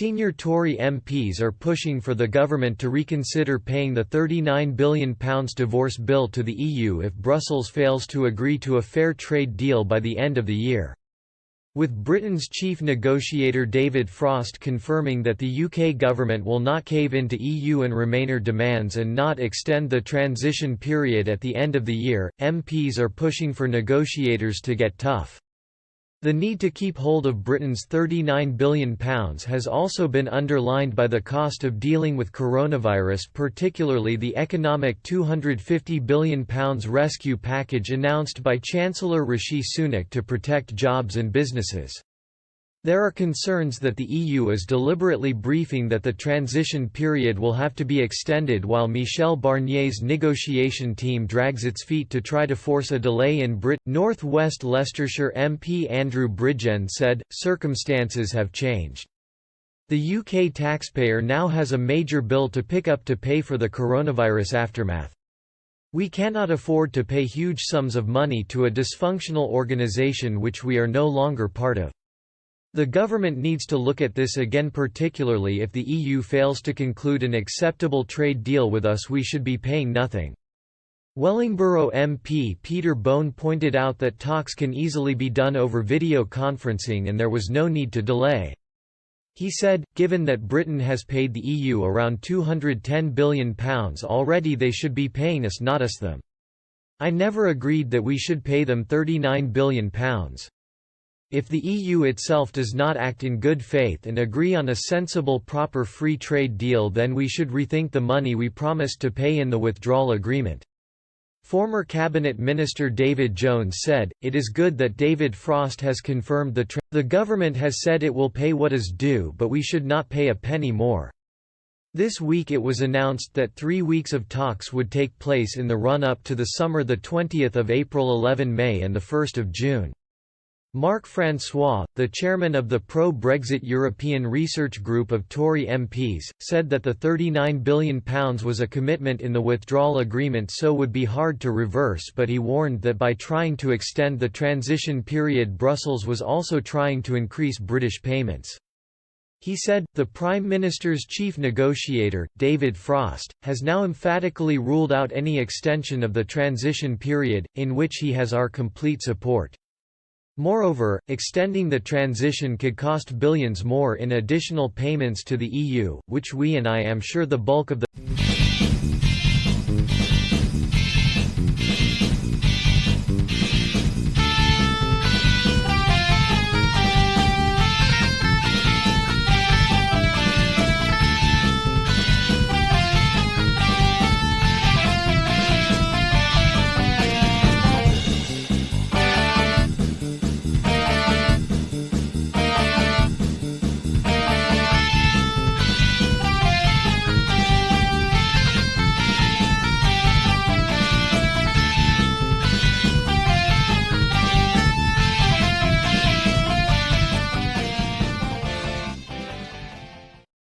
Senior Tory MPs are pushing for the government to reconsider paying the £39 billion divorce bill to the EU if Brussels fails to agree to a fair trade deal by the end of the year. With Britain's chief negotiator David Frost confirming that the UK government will not cave in to EU and Remainer demands and not extend the transition period at the end of the year, MPs are pushing for negotiators to get tough. The need to keep hold of Britain's £39 billion has also been underlined by the cost of dealing with coronavirus, particularly the economic £250 billion rescue package announced by Chancellor Rishi Sunak to protect jobs and businesses. There are concerns that the EU is deliberately briefing that the transition period will have to be extended while Michel Barnier's negotiation team drags its feet to try to force a delay in Britain. North West Leicestershire MP Andrew Bridgen said, "Circumstances have changed. The UK taxpayer now has a major bill to pick up to pay for the coronavirus aftermath. We cannot afford to pay huge sums of money to a dysfunctional organisation which we are no longer part of. The government needs to look at this again, particularly if the EU fails to conclude an acceptable trade deal with us. We should be paying nothing." Wellingborough MP Peter Bone pointed out that talks can easily be done over video conferencing and there was no need to delay. He said, "Given that Britain has paid the EU around £210 billion already, they should be paying us, not us them. I never agreed that we should pay them £39 billion. If the EU itself does not act in good faith and agree on a sensible, proper free trade deal, then we should rethink the money we promised to pay in the withdrawal agreement." Former Cabinet Minister David Jones said, "It is good that David Frost has confirmed the government has said it will pay what is due, but we should not pay a penny more." This week it was announced that 3 weeks of talks would take place in the run-up to the summer, the 20th of April, 11 May and the 1st of June. Mark Francois, the chairman of the pro-Brexit European Research Group of Tory MPs, said that the £39 billion was a commitment in the withdrawal agreement, so would be hard to reverse, but he warned that by trying to extend the transition period, Brussels was also trying to increase British payments. He said, "The Prime Minister's chief negotiator, David Frost, has now emphatically ruled out any extension of the transition period, in which he has our complete support. Moreover, extending the transition could cost billions more in additional payments to the EU, which we and I am sure the bulk of the